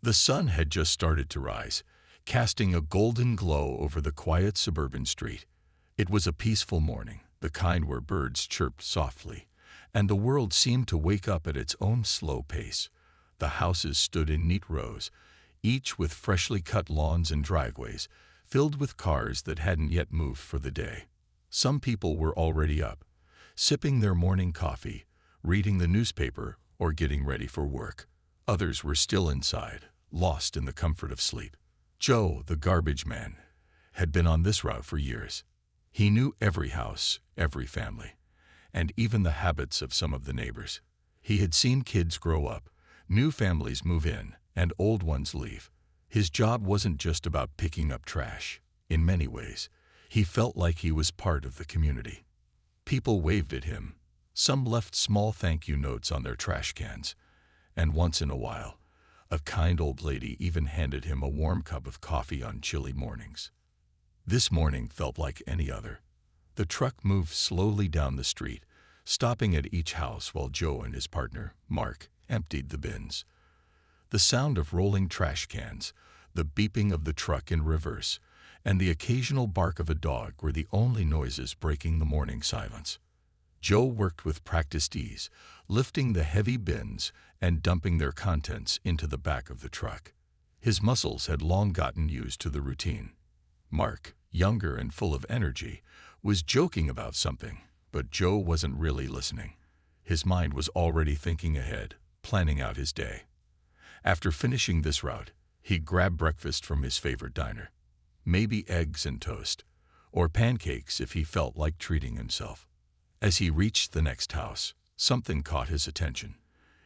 The sun had just started to rise, casting a golden glow over the quiet suburban street. It was a peaceful morning, the kind where birds chirped softly, and the world seemed to wake up at its own slow pace. The houses stood in neat rows, each with freshly cut lawns and driveways, filled with cars that hadn't yet moved for the day. Some people were already up, sipping their morning coffee, reading the newspaper, or getting ready for work. Others were still inside, lost in the comfort of sleep. Joe, the garbage man, had been on this route for years. He knew every house, every family, and even the habits of some of the neighbors. He had seen kids grow up, new families move in, and old ones leave. His job wasn't just about picking up trash. In many ways, he felt like he was part of the community. People waved at him. Some left small thank you notes on their trash cans, and once in a while, a kind old lady even handed him a warm cup of coffee on chilly mornings. This morning felt like any other. The truck moved slowly down the street, stopping at each house while Joe and his partner, Mark, emptied the bins. The sound of rolling trash cans, the beeping of the truck in reverse, and the occasional bark of a dog were the only noises breaking the morning silence. Joe worked with practiced ease, lifting the heavy bins and dumping their contents into the back of the truck. His muscles had long gotten used to the routine. Mark, younger and full of energy, was joking about something, but Joe wasn't really listening. His mind was already thinking ahead, planning out his day. After finishing this route, he grabbed breakfast from his favorite diner. Maybe eggs and toast, or pancakes if he felt like treating himself. As he reached the next house, something caught his attention.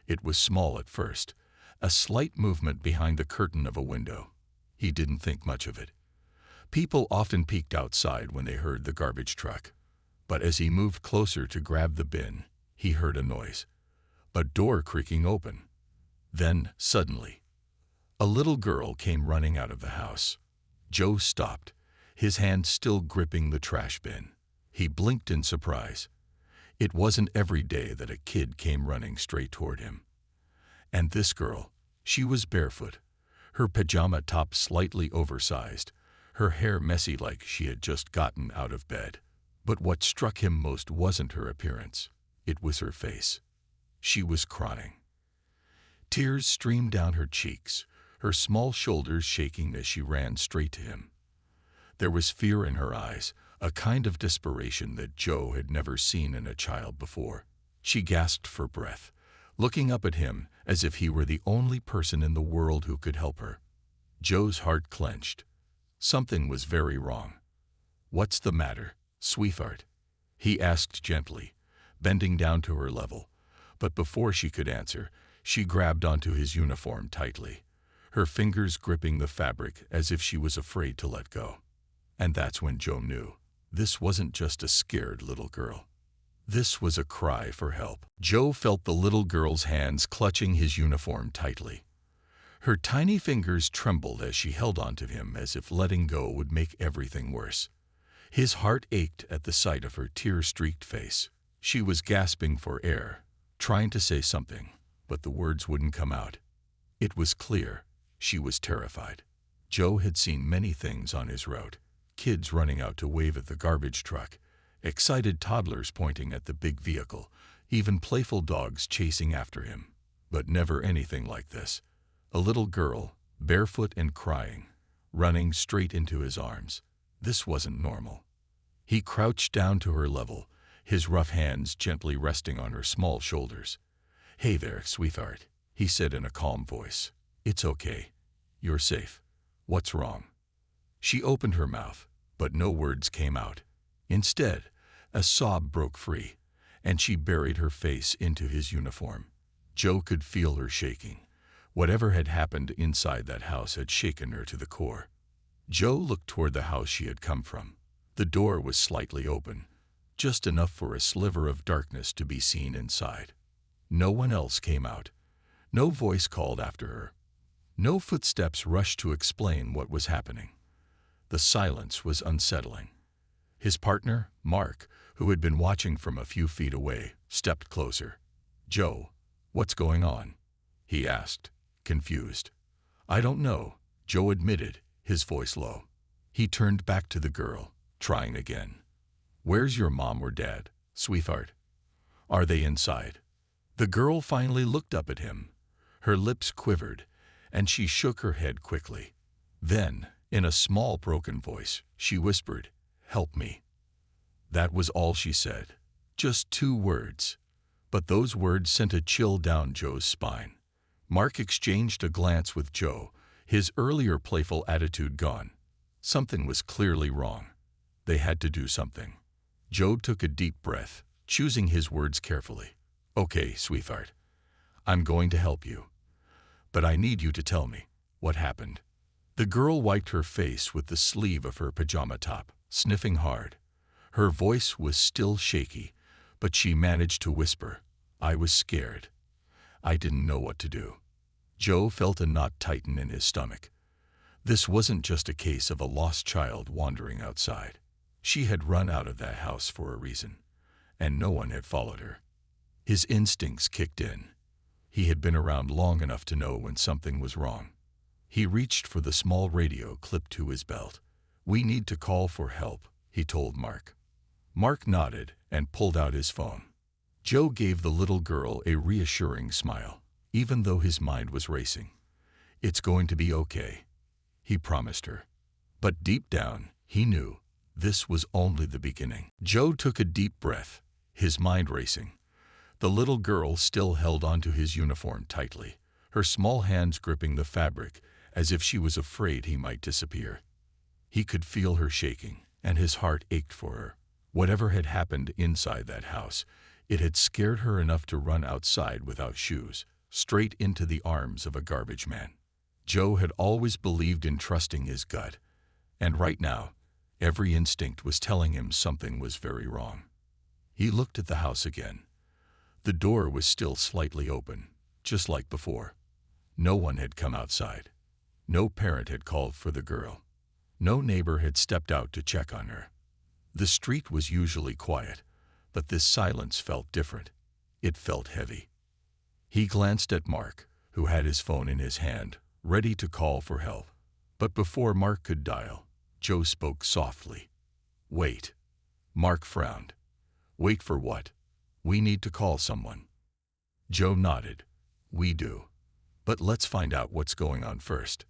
It was small at first, a slight movement behind the curtain of a window. He didn't think much of it. People often peeked outside when they heard the garbage truck. But as he moved closer to grab the bin, he heard a noise, a door creaking open. Then, suddenly, a little girl came running out of the house. Joe stopped, his hand still gripping the trash bin. He blinked in surprise. It wasn't every day that a kid came running straight toward him. And this girl, she was barefoot, her pajama top slightly oversized, her hair messy like she had just gotten out of bed. But what struck him most wasn't her appearance. It was her face. She was crying. Tears streamed down her cheeks, her small shoulders shaking as she ran straight to him. There was fear in her eyes, a kind of desperation that Joe had never seen in a child before. She gasped for breath, looking up at him as if he were the only person in the world who could help her. Joe's heart clenched. Something was very wrong. "What's the matter, sweetheart?" he asked gently, bending down to her level. But before she could answer, she grabbed onto his uniform tightly, her fingers gripping the fabric as if she was afraid to let go. And that's when Joe knew. This wasn't just a scared little girl. This was a cry for help. Joe felt the little girl's hands clutching his uniform tightly. Her tiny fingers trembled as she held onto him as if letting go would make everything worse. His heart ached at the sight of her tear-streaked face. She was gasping for air, trying to say something, but the words wouldn't come out. It was clear. She was terrified. Joe had seen many things on his route. Kids running out to wave at the garbage truck, excited toddlers pointing at the big vehicle, even playful dogs chasing after him. But never anything like this. A little girl, barefoot and crying, running straight into his arms. This wasn't normal. He crouched down to her level, his rough hands gently resting on her small shoulders. "Hey there, sweetheart," he said in a calm voice. "It's okay. You're safe. What's wrong?" She opened her mouth, but no words came out. Instead, a sob broke free, and she buried her face into his uniform. Joe could feel her shaking. Whatever had happened inside that house had shaken her to the core. Joe looked toward the house she had come from. The door was slightly open, just enough for a sliver of darkness to be seen inside. No one else came out. No voice called after her. No footsteps rushed to explain what was happening. The silence was unsettling. His partner, Mark, who had been watching from a few feet away, stepped closer. "Joe, what's going on?" he asked, confused. I don't know, Joe admitted, his voice low. He turned back to the girl, trying again. Where's your mom or dad, sweetheart? Are they inside? The girl finally looked up at him. Her lips quivered, and she shook her head quickly. Then, in a small broken voice, she whispered, "Help me." That was all she said. Just 2 words. But those words sent a chill down Joe's spine. Mark exchanged a glance with Joe, his earlier playful attitude gone. Something was clearly wrong. They had to do something. Joe took a deep breath, choosing his words carefully. Okay, sweetheart. I'm going to help you. But I need you to tell me what happened. The girl wiped her face with the sleeve of her pajama top, sniffing hard. Her voice was still shaky, but she managed to whisper, I was scared. I didn't know what to do. Joe felt a knot tighten in his stomach. This wasn't just a case of a lost child wandering outside. She had run out of that house for a reason, and no one had followed her. His instincts kicked in. He had been around long enough to know when something was wrong. He reached for the small radio clipped to his belt. We need to call for help, he told Mark. Mark nodded and pulled out his phone. Joe gave the little girl a reassuring smile, even though his mind was racing. It's going to be okay, he promised her. But deep down, he knew this was only the beginning. Joe took a deep breath, his mind racing. The little girl still held onto his uniform tightly, her small hands gripping the fabric as if she was afraid he might disappear. He could feel her shaking, and his heart ached for her. Whatever had happened inside that house, it had scared her enough to run outside without shoes, straight into the arms of a garbage man. Joe had always believed in trusting his gut, and right now, every instinct was telling him something was very wrong. He looked at the house again. The door was still slightly open, just like before. No one had come outside. No parent had called for the girl. No neighbor had stepped out to check on her. The street was usually quiet, but this silence felt different. It felt heavy. He glanced at Mark, who had his phone in his hand, ready to call for help. But before Mark could dial, Joe spoke softly. Wait. Mark frowned. Wait for what? We need to call someone. Joe nodded. We do. But let's find out what's going on first.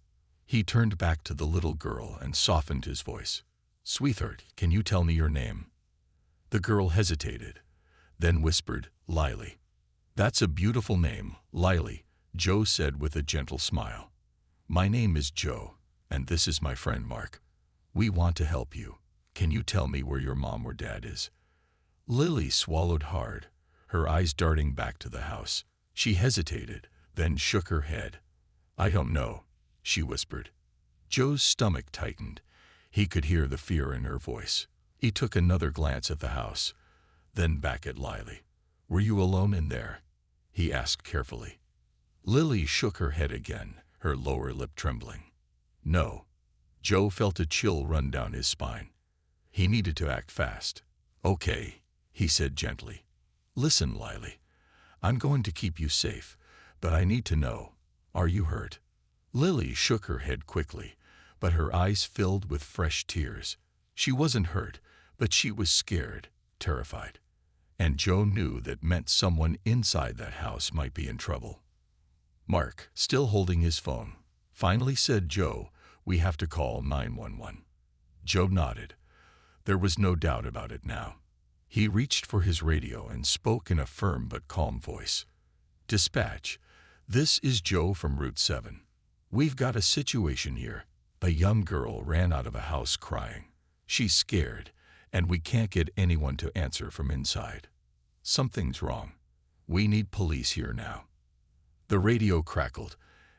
He turned back to the little girl and softened his voice. Sweetheart, can you tell me your name? The girl hesitated, then whispered, Lily. That's a beautiful name, Lily, Joe said with a gentle smile. My name is Joe, and this is my friend Mark. We want to help you. Can you tell me where your mom or dad is? Lily swallowed hard, her eyes darting back to the house. She hesitated, then shook her head. I don't know, she whispered. Joe's stomach tightened. He could hear the fear in her voice. He took another glance at the house, then back at Lily. Were you alone in there? He asked carefully. Lily shook her head again, her lower lip trembling. No. Joe felt a chill run down his spine. He needed to act fast. Okay, he said gently. Listen, Lily. I'm going to keep you safe, but I need to know, are you hurt? Lily shook her head quickly, but her eyes filled with fresh tears. She wasn't hurt, but she was scared, terrified. And Joe knew that meant someone inside that house might be in trouble. Mark, still holding his phone, finally said, Joe, we have to call 911. Joe nodded. There was no doubt about it now. He reached for his radio and spoke in a firm but calm voice. Dispatch, this is Joe from Route 7. We've got a situation here. A young girl ran out of a house crying. She's scared, and we can't get anyone to answer from inside. Something's wrong. We need police here now. The radio crackled,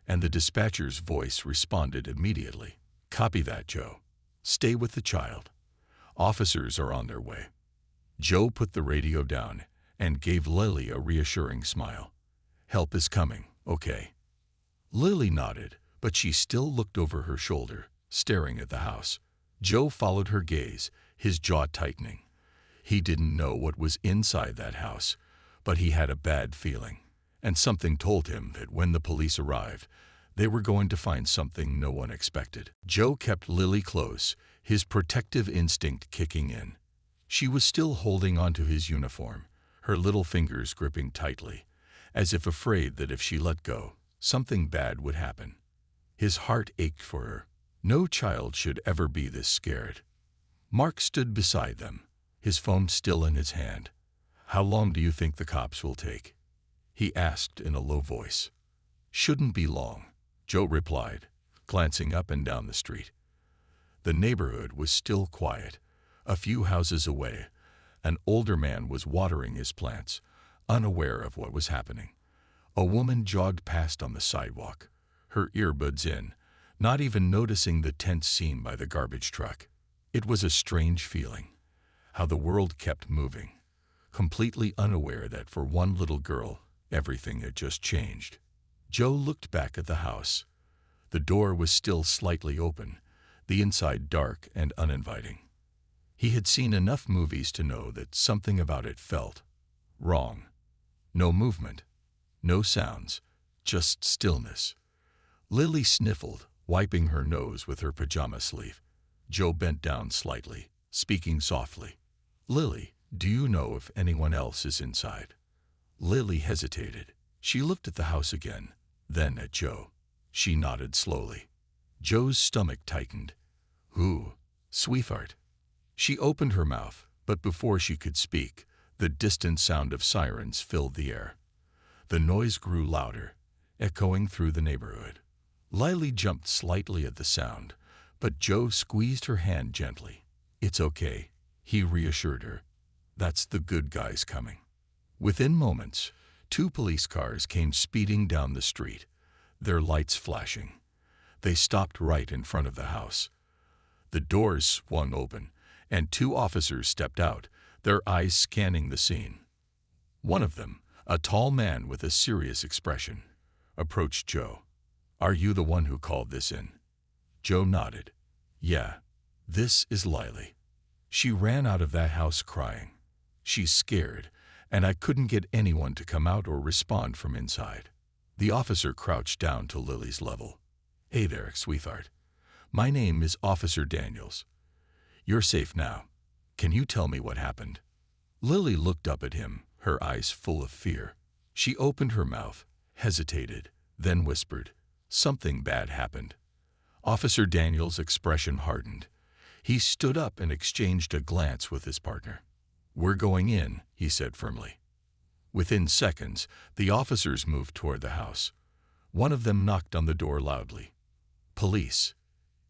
and the dispatcher's voice responded immediately. Copy that, Joe. Stay with the child. Officers are on their way. Joe put the radio down and gave Lily a reassuring smile. Help is coming, okay? Lily nodded, but she still looked over her shoulder, staring at the house. Joe followed her gaze, his jaw tightening. He didn't know what was inside that house, but he had a bad feeling, and something told him that when the police arrived, They were going to find something no one expected. Joe kept Lily close, his protective instinct kicking in. She was still holding onto his uniform, her little fingers gripping tightly, as if afraid that if she let go, something bad would happen. His heart ached for her. No child should ever be this scared. Mark stood beside them, his phone still in his hand. "How long do you think the cops will take?" he asked in a low voice. "Shouldn't be long," Joe replied, glancing up and down the street. The neighborhood was still quiet. A few houses away, an older man was watering his plants, unaware of what was happening. A woman jogged past on the sidewalk, her earbuds in, not even noticing the tense scene by the garbage truck. It was a strange feeling, how the world kept moving, completely unaware that for one little girl, everything had just changed. Joe looked back at the house. The door was still slightly open, the inside dark and uninviting. He had seen enough movies to know that something about it felt wrong. No movement, no sounds, just stillness. Lily sniffled, wiping her nose with her pajama sleeve. Joe bent down slightly, speaking softly. "Lily, do you know if anyone else is inside?" Lily hesitated. She looked at the house again, then at Joe. She nodded slowly. Joe's stomach tightened. "Who, sweetheart?" She opened her mouth, but before she could speak, the distant sound of sirens filled the air. The noise grew louder, echoing through the neighborhood. Lily jumped slightly at the sound, but Joe squeezed her hand gently. "It's okay," he reassured her. "That's the good guys coming." Within moments, 2 police cars came speeding down the street, their lights flashing. They stopped right in front of the house. The doors swung open, and 2 officers stepped out, their eyes scanning the scene. One of them, a tall man with a serious expression, approached Joe. "Are you the one who called this in?" Joe nodded. "Yeah, this is Lily. She ran out of that house crying. She's scared, and I couldn't get anyone to come out or respond from inside." The officer crouched down to Lily's level. "Hey there, sweetheart. My name is Officer Daniels. You're safe now. Can you tell me what happened?" Lily looked up at him, her eyes full of fear. She opened her mouth, hesitated, then whispered, "Something bad happened." Officer Daniels' expression hardened. He stood up and exchanged a glance with his partner. "We're going in," he said firmly. Within seconds, the officers moved toward the house. One of them knocked on the door loudly. "Police.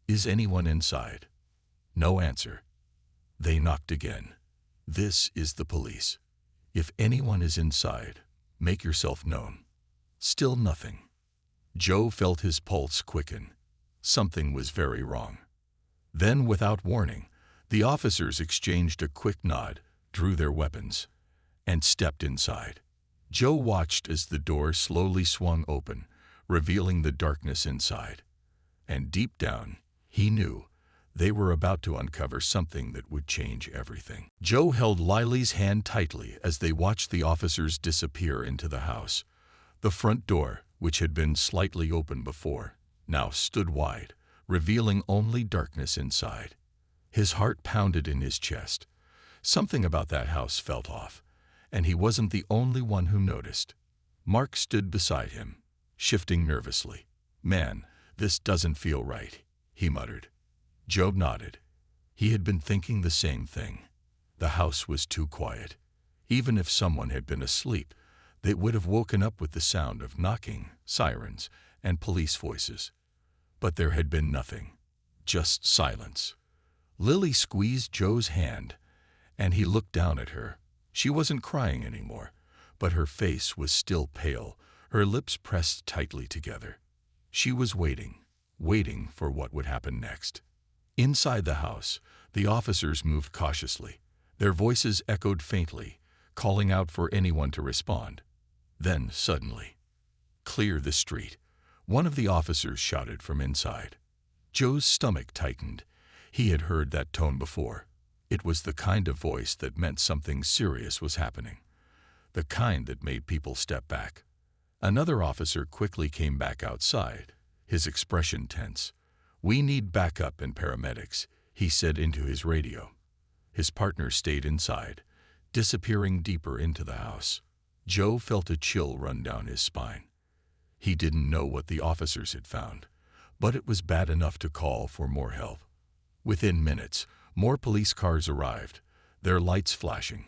Is anyone inside?" No answer. They knocked again. "This is the police. If anyone is inside, make yourself known." Still nothing. Joe felt his pulse quicken. Something was very wrong. Then, without warning, the officers exchanged a quick nod, drew their weapons, and stepped inside. Joe watched as the door slowly swung open, revealing the darkness inside. And deep down, he knew they were about to uncover something that would change everything. Joe held Lily's hand tightly as they watched the officers disappear into the house. The front door, which had been slightly open before, now stood wide, revealing only darkness inside. His heart pounded in his chest. Something about that house felt off, and he wasn't the only one who noticed. Mark stood beside him, shifting nervously. "Man, this doesn't feel right," he muttered. Joe nodded. He had been thinking the same thing. The house was too quiet. Even if someone had been asleep, they would have woken up with the sound of knocking, sirens, and police voices. But there had been nothing, just silence. Lily squeezed Joe's hand, and he looked down at her. She wasn't crying anymore, but her face was still pale, her lips pressed tightly together. She was waiting for what would happen next. Inside the house, the officers moved cautiously. Their voices echoed faintly, calling out for anyone to respond. Then, suddenly, "Clear the street," one of the officers shouted from inside. Joe's stomach tightened. He had heard that tone before. It was the kind of voice that meant something serious was happening, the kind that made people step back. Another officer quickly came back outside, his expression tense. "We need backup and paramedics," he said into his radio. His partner stayed inside, disappearing deeper into the house. Joe felt a chill run down his spine. He didn't know what the officers had found, but it was bad enough to call for more help. Within minutes, more police cars arrived, their lights flashing.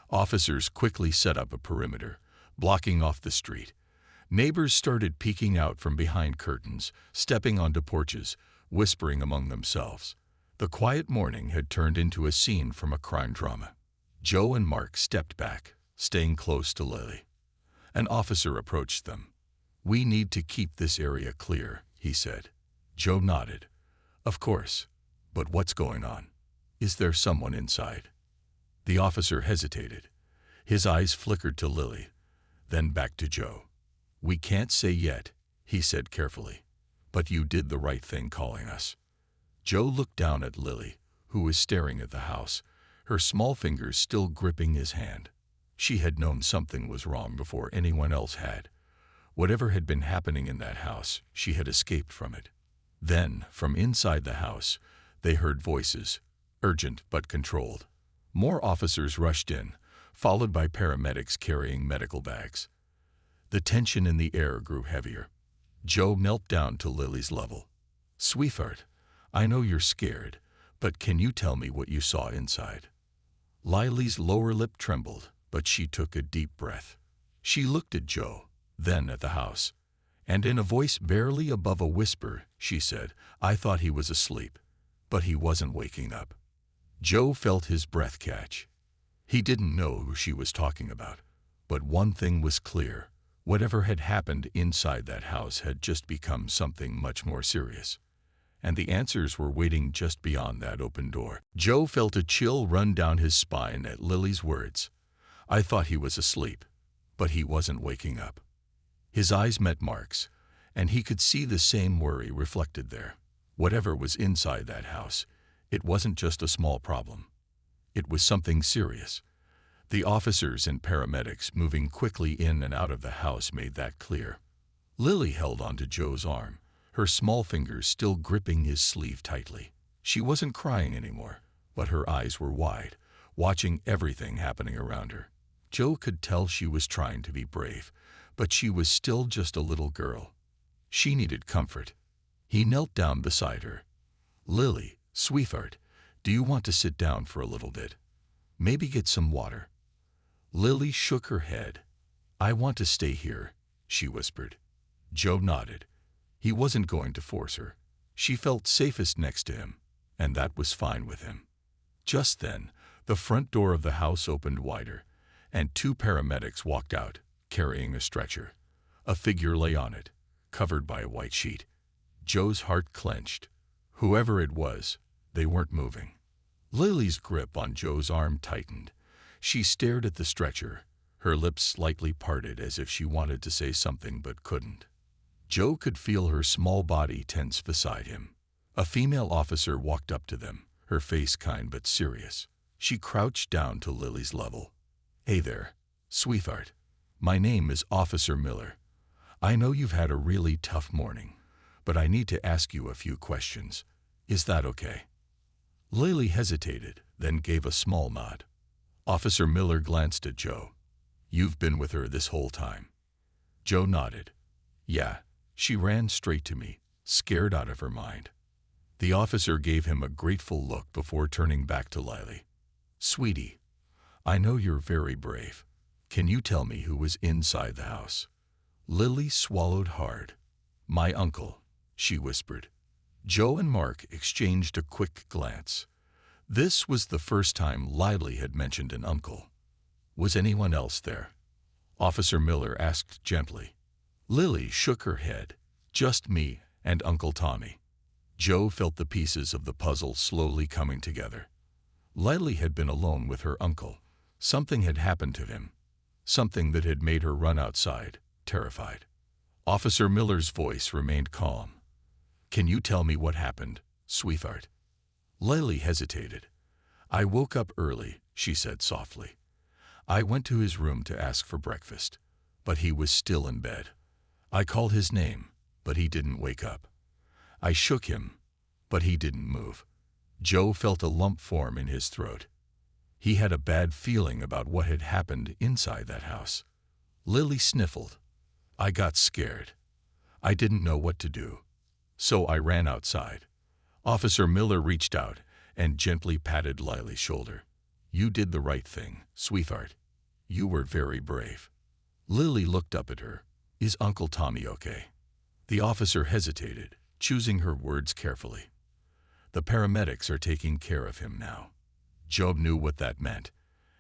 Officers quickly set up a perimeter, blocking off the street. Neighbors started peeking out from behind curtains, stepping onto porches, whispering among themselves. The quiet morning had turned into a scene from a crime drama. Joe and Mark stepped back, staying close to Lily. An officer approached them. "We need to keep this area clear," he said. Joe nodded. "Of course. But what's going on? Is there someone inside?" The officer hesitated. His eyes flickered to Lily, then back to Joe. "We can't say yet," he said carefully. "But you did the right thing calling us." Joe looked down at Lily, who was staring at the house, her small fingers still gripping his hand. She had known something was wrong before anyone else had. Whatever had been happening in that house, she had escaped from it. Then, from inside the house, they heard voices, urgent but controlled. More officers rushed in, followed by paramedics carrying medical bags. The tension in the air grew heavier. Joe knelt down to Lily's level. "Sweetheart, I know you're scared, but can you tell me what you saw inside?" Lily's lower lip trembled, but she took a deep breath. She looked at Joe, then at the house, and in a voice barely above a whisper, she said, "I thought he was asleep, but he wasn't waking up." Joe felt his breath catch. He didn't know who she was talking about, but one thing was clear. Whatever had happened inside that house had just become something much more serious. And the answers were waiting just beyond that open door. Joe felt a chill run down his spine at Lily's words. "I thought he was asleep, but he wasn't waking up." His eyes met Mark's, and he could see the same worry reflected there. Whatever was inside that house, it wasn't just a small problem. It was something serious. The officers and paramedics moving quickly in and out of the house made that clear. Lily held onto Joe's arm, her small fingers still gripping his sleeve tightly. She wasn't crying anymore, but her eyes were wide, watching everything happening around her. Joe could tell she was trying to be brave, but she was still just a little girl. She needed comfort. He knelt down beside her. "Lily, sweetheart, do you want to sit down for a little bit? Maybe get some water?" Lily shook her head. "I want to stay here," she whispered. Joe nodded. He wasn't going to force her. She felt safest next to him, and that was fine with him. Just then, the front door of the house opened wider, and two paramedics walked out, carrying a stretcher. A figure lay on it, covered by a white sheet. Joe's heart clenched. Whoever it was, they weren't moving. Lily's grip on Joe's arm tightened. She stared at the stretcher, her lips slightly parted as if she wanted to say something but couldn't. Joe could feel her small body tense beside him. A female officer walked up to them, her face kind but serious. She crouched down to Lily's level. "Hey there, sweetheart. My name is Officer Miller. I know you've had a really tough morning, but I need to ask you a few questions. Is that okay?" Lily hesitated, then gave a small nod. Officer Miller glanced at Joe. "You've been with her this whole time?" Joe nodded. "Yeah, she ran straight to me, scared out of her mind." The officer gave him a grateful look before turning back to Lily. "Sweetie, I know you're very brave. Can you tell me who was inside the house?" Lily swallowed hard. "My uncle," she whispered. Joe and Mark exchanged a quick glance. This was the first time Lily had mentioned an uncle. "Was anyone else there?" Officer Miller asked gently. Lily shook her head. "Just me and Uncle Tommy." Joe felt the pieces of the puzzle slowly coming together. Lily had been alone with her uncle. Something had happened to him. Something that had made her run outside, terrified. Officer Miller's voice remained calm. "Can you tell me what happened, sweetheart?" Lily hesitated. "I woke up early," she said softly. "I went to his room to ask for breakfast, but he was still in bed. I called his name, but he didn't wake up. I shook him, but he didn't move. Joe felt a lump form in his throat. He had a bad feeling about what had happened inside that house. Lily sniffled. I got scared. I didn't know what to do. So I ran outside. Officer Miller reached out and gently patted Lily's shoulder. You did the right thing, sweetheart. You were very brave. Lily looked up at her. Is Uncle Tommy okay? The officer hesitated, choosing her words carefully. The paramedics are taking care of him now. Joe knew what that meant,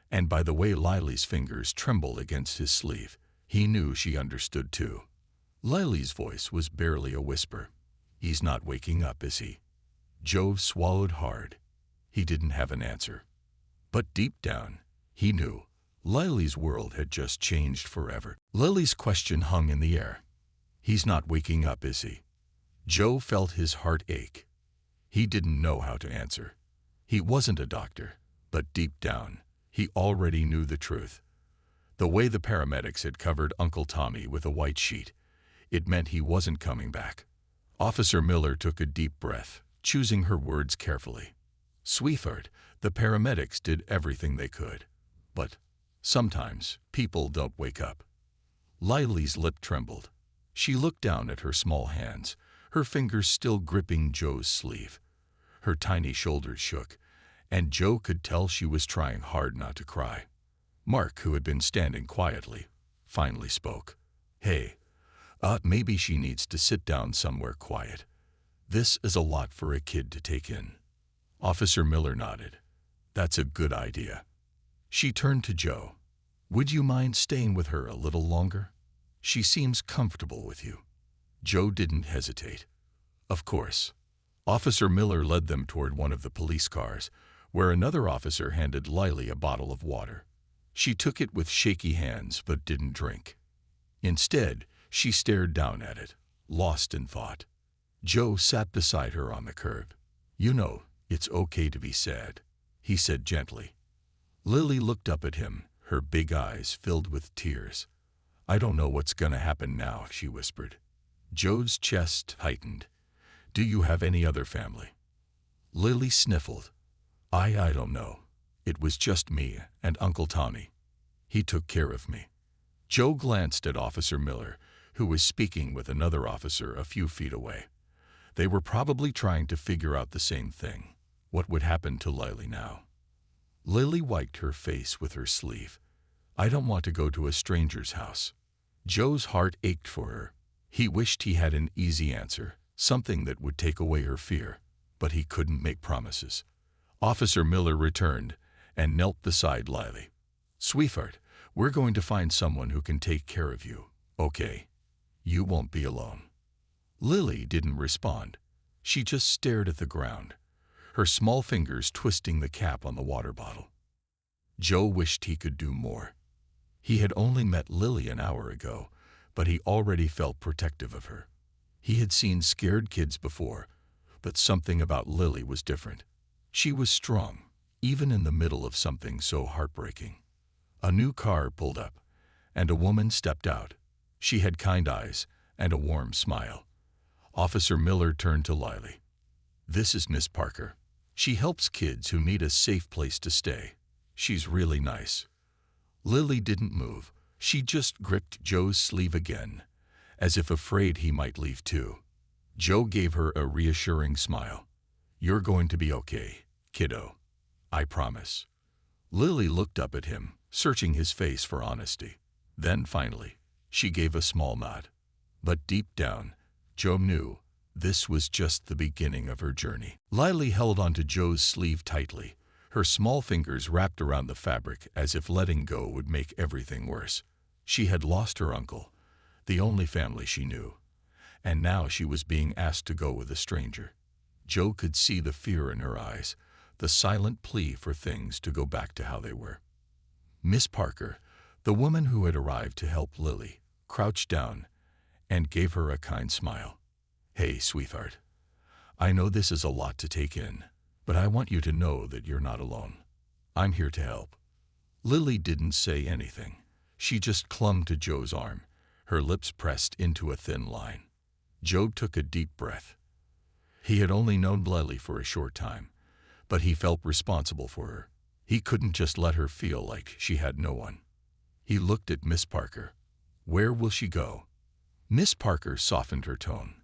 and by the way Lily's fingers trembled against his sleeve, he knew she understood too. Lily's voice was barely a whisper. He's not waking up, is he? Joe swallowed hard. He didn't have an answer. But deep down, he knew. Lily's world had just changed forever. Lily's question hung in the air. He's not waking up, is he? Joe felt his heart ache. He didn't know how to answer. He wasn't a doctor, but deep down, he already knew the truth. The way the paramedics had covered Uncle Tommy with a white sheet, it meant he wasn't coming back. Officer Miller took a deep breath, choosing her words carefully. Sweetheart, the paramedics did everything they could. But sometimes people don't wake up. Lily's lip trembled. She looked down at her small hands, her fingers still gripping Joe's sleeve. Her tiny shoulders shook, and Joe could tell she was trying hard not to cry. Mark, who had been standing quietly, finally spoke. Hey, maybe she needs to sit down somewhere quiet. This is a lot for a kid to take in. Officer Miller nodded. That's a good idea. She turned to Joe. Would you mind staying with her a little longer? She seems comfortable with you. Joe didn't hesitate. Of course. Officer Miller led them toward one of the police cars, where another officer handed Lily a bottle of water. She took it with shaky hands but didn't drink. Instead, she stared down at it, lost in thought. Joe sat beside her on the curb. You know, it's okay to be sad, he said gently. Lily looked up at him, her big eyes filled with tears. I don't know what's gonna happen now, she whispered. Joe's chest tightened. Do you have any other family? Lily sniffled. I don't know. It was just me and Uncle Tommy. He took care of me. Joe glanced at Officer Miller, who was speaking with another officer a few feet away. They were probably trying to figure out the same thing. What would happen to Lily now? Lily wiped her face with her sleeve. I don't want to go to a stranger's house. Joe's heart ached for her. He wished he had an easy answer, something that would take away her fear, but he couldn't make promises. Officer Miller returned and knelt beside Lily. Sweetheart, we're going to find someone who can take care of you, okay? You won't be alone. Lily didn't respond. She just stared at the ground, her small fingers twisting the cap on the water bottle. Joe wished he could do more. He had only met Lily an hour ago, but he already felt protective of her. He had seen scared kids before, but something about Lily was different. She was strong, even in the middle of something so heartbreaking. A new car pulled up, and a woman stepped out. She had kind eyes and a warm smile. Officer Miller turned to Lily. This is Miss Parker. She helps kids who need a safe place to stay. She's really nice. Lily didn't move. She just gripped Joe's sleeve again, as if afraid he might leave too. Joe gave her a reassuring smile. You're going to be okay, kiddo. I promise. Lily looked up at him, searching his face for honesty. Then finally, she gave a small nod. But deep down, Joe knew this was just the beginning of her journey. Lily held onto Joe's sleeve tightly, her small fingers wrapped around the fabric as if letting go would make everything worse. She had lost her uncle, the only family she knew, and now she was being asked to go with a stranger. Joe could see the fear in her eyes, the silent plea for things to go back to how they were. Miss Parker, the woman who had arrived to help Lily, crouched down and gave her a kind smile. Hey, sweetheart. I know this is a lot to take in, but I want you to know that you're not alone. I'm here to help. Lily didn't say anything. She just clung to Joe's arm, her lips pressed into a thin line. Joe took a deep breath. He had only known Lily for a short time, but he felt responsible for her. He couldn't just let her feel like she had no one. He looked at Miss Parker. Where will she go? Miss Parker softened her tone.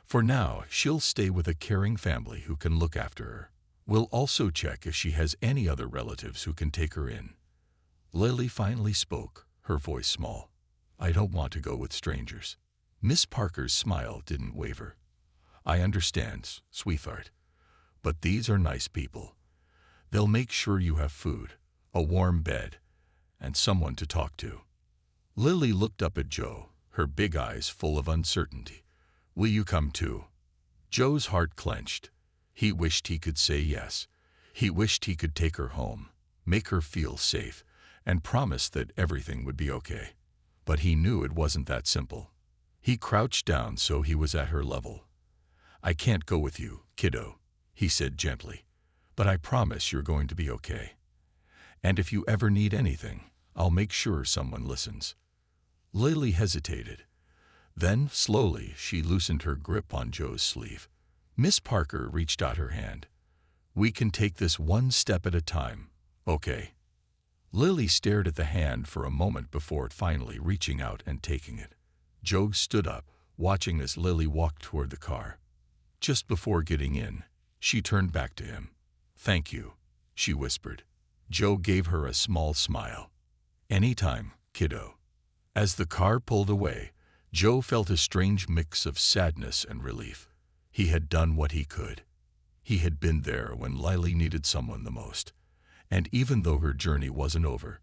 For now, she'll stay with a caring family who can look after her. We'll also check if she has any other relatives who can take her in. Lily finally spoke, her voice small. I don't want to go with strangers. Miss Parker's smile didn't waver. I understand, sweetheart, but these are nice people. They'll make sure you have food, a warm bed, and someone to talk to. Lily looked up at Joe, her big eyes full of uncertainty. Will you come too? Joe's heart clenched. He wished he could say yes. He wished he could take her home, make her feel safe, and promise that everything would be okay. But he knew it wasn't that simple. He crouched down so he was at her level. I can't go with you, kiddo, he said gently, but I promise you're going to be okay. And if you ever need anything, I'll make sure someone listens. Lily hesitated. Then, slowly, she loosened her grip on Joe's sleeve. Miss Parker reached out her hand. We can take this one step at a time, okay? Lily stared at the hand for a moment before finally reaching out and taking it. Joe stood up, watching as Lily walked toward the car. Just before getting in, she turned back to him. Thank you, she whispered. Joe gave her a small smile. Anytime, kiddo. As the car pulled away, Joe felt a strange mix of sadness and relief. He had done what he could. He had been there when Lily needed someone the most. And even though her journey wasn't over,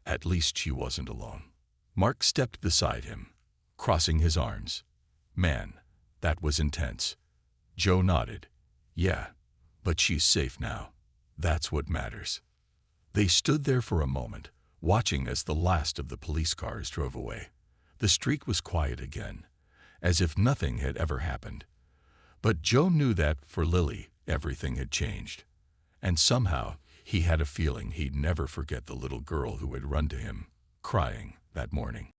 at least she wasn't alone. Mark stepped beside him, crossing his arms. Man, that was intense. Joe nodded. Yeah, but she's safe now. That's what matters. They stood there for a moment, watching as the last of the police cars drove away. The street was quiet again, as if nothing had ever happened. But Joe knew that, for Lily, everything had changed. And somehow, he had a feeling he'd never forget the little girl who had run to him, crying, that morning.